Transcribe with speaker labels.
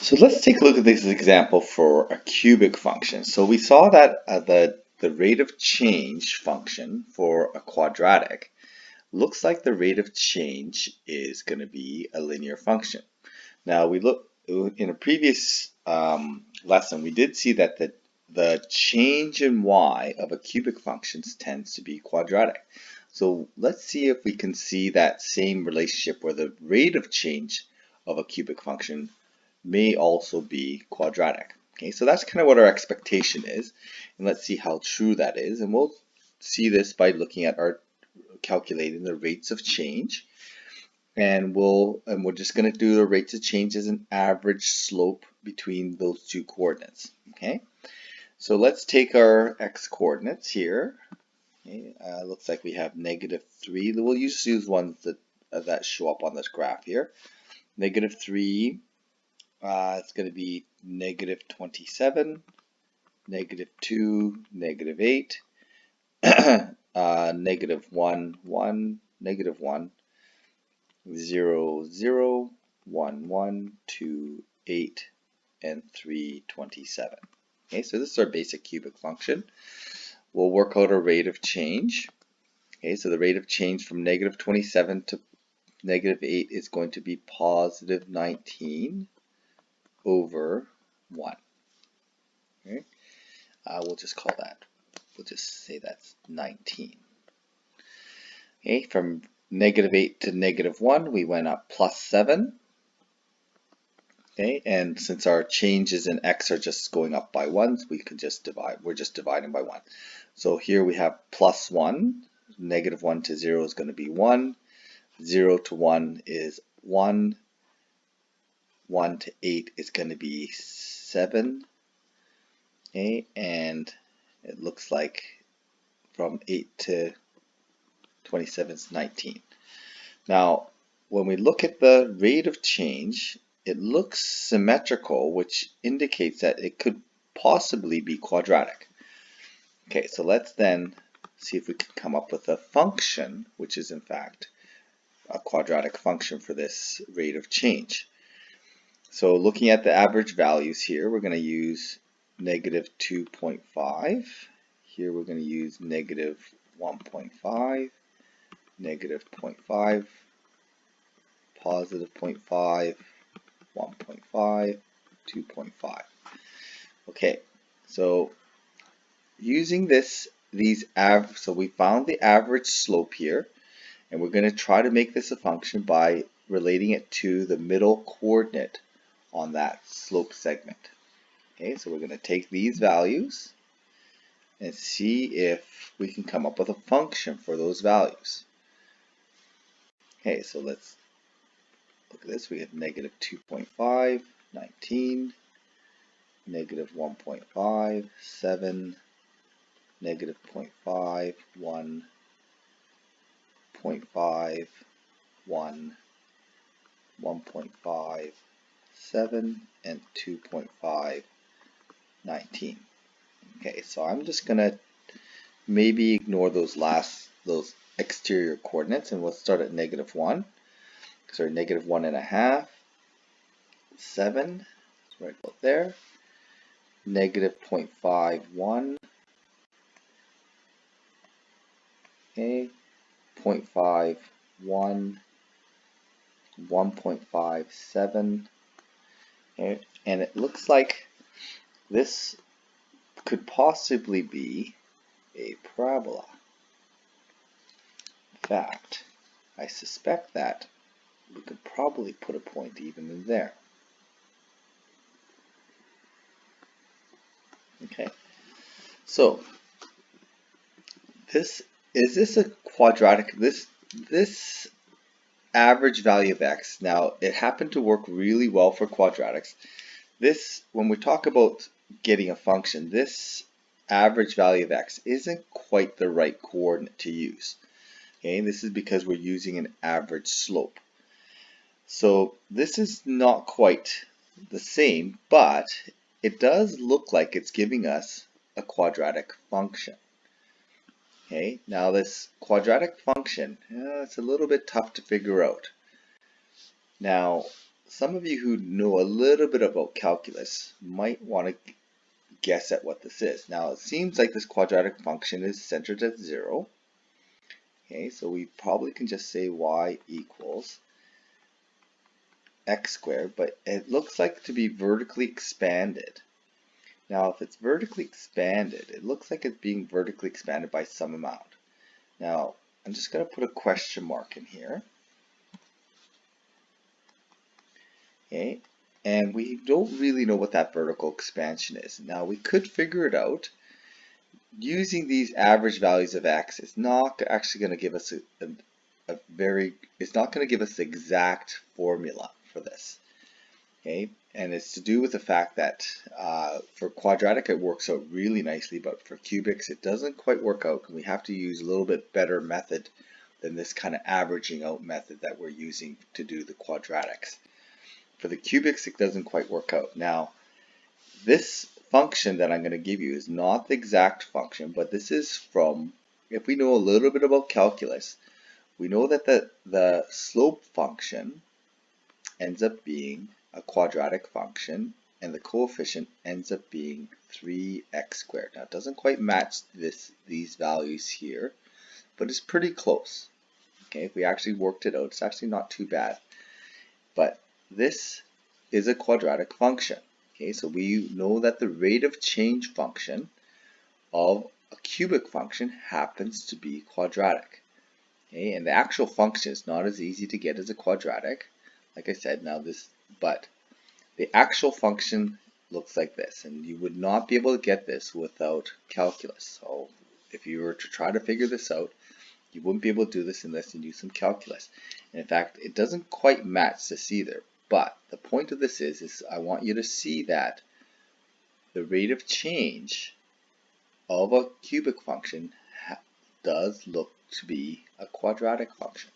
Speaker 1: So let's take a look at this example for a cubic function. So we saw that the rate of change function for a quadratic looks like the rate of change is going to be a linear function. Now we look in a previous lesson, we did see that the change in y of a cubic function tends to be quadratic. So let's see if we can see that same relationship where the rate of change of a cubic function may also be quadratic. Okay, so that's kind of what our expectation is, and let's see how true that is. And we'll see this by looking at our calculating the rates of change, and we're just going to do the rates of change as an average slope between those two coordinates. Okay, so let's take our x coordinates here. Okay, looks like we have -3. We'll use ones that show up on this graph here. -3. It's going to be -27, -2, -8, -1, 1, -1, 0, 0, 1, 1, 2, 8, and 3, 27. Okay, so this is our basic cubic function. We'll work out a rate of change. Okay, so the rate of change from -27 to -8 is going to be +19 over 1. Okay? We'll just say that's 19. Okay, from -8 to -1, we went up +7. Okay, and since our changes in x are just going up by 1, we can just divide. We're just dividing by 1. So here we have +1. -1 to 0 is going to be 1. 0 to 1 is 1. 1 to 8 is going to be 7. Okay, and it looks like from 8 to 27 is 19. Now, when we look at the rate of change, it looks symmetrical, which indicates that it could possibly be quadratic. Okay, so let's then see if we can come up with a function, which is in fact a quadratic function for this rate of change. So looking at the average values here, we're going to use -2.5. Here we're going to use -1.5, -0.5, +0.5, 1.5, 2.5. Okay, so using so we found the average slope here, and we're going to try to make this a function by relating it to the middle coordinate on that slope segment. Okay, so we're going to take these values and see if we can come up with a function for those values. Okay, so let's look at this. We have -2.5, 19, -1.5, 7, -0.5, 1, 0.5, 1, 1.5, 7, and 2.5, 19. Okay, so I'm just gonna maybe ignore those exterior coordinates, and we'll start at -1. So -1.5, 7, right about there, -0.51, okay, 0.51, 1.57, okay, and it looks like this could possibly be a parabola. In fact, I suspect that we could probably put a point even in there. Okay, so is this a quadratic? This average value of x. Now, it happened to work really well for quadratics. When we talk about getting a function, this average value of x isn't quite the right coordinate to use. Okay, this is because we're using an average slope. So this is not quite the same, but it does look like it's giving us a quadratic function. Okay, now this quadratic function, it's a little bit tough to figure out. Now, some of you who know a little bit about calculus might want to guess at what this is. Now, it seems like this quadratic function is centered at 0. Okay, so we probably can just say y equals x squared, but it looks like to be vertically expanded. Now, if it's vertically expanded, it looks like it's being vertically expanded by some amount. Now, I'm just going to put a question mark in here. Okay, and we don't really know what that vertical expansion is. Now, we could figure it out using these average values of x. It's not actually going to give us it's not going to give us the exact formula for this. Okay, and it's to do with the fact that for quadratic it works out really nicely, but for cubics it doesn't quite work out, and we have to use a little bit better method than this kind of averaging out method that we're using to do the quadratics. For the cubics it doesn't quite work out. Now, this function that I'm going to give you is not the exact function, but this is from, if we know a little bit about calculus, we know that the slope function ends up being a quadratic function, and the coefficient ends up being 3x squared. Now, it doesn't quite match these values here, but it's pretty close. Okay, if we actually worked it out, it's actually not too bad. But this is a quadratic function. Okay, so we know that the rate of change function of a cubic function happens to be quadratic. Okay, and the actual function is not as easy to get as a quadratic. Like I said, but the actual function looks like this, and you would not be able to get this without calculus. So if you were to try to figure this out, you wouldn't be able to do this unless you use some calculus. And in fact, it doesn't quite match this either. But the point of this is I want you to see that the rate of change of a cubic function does look to be a quadratic function.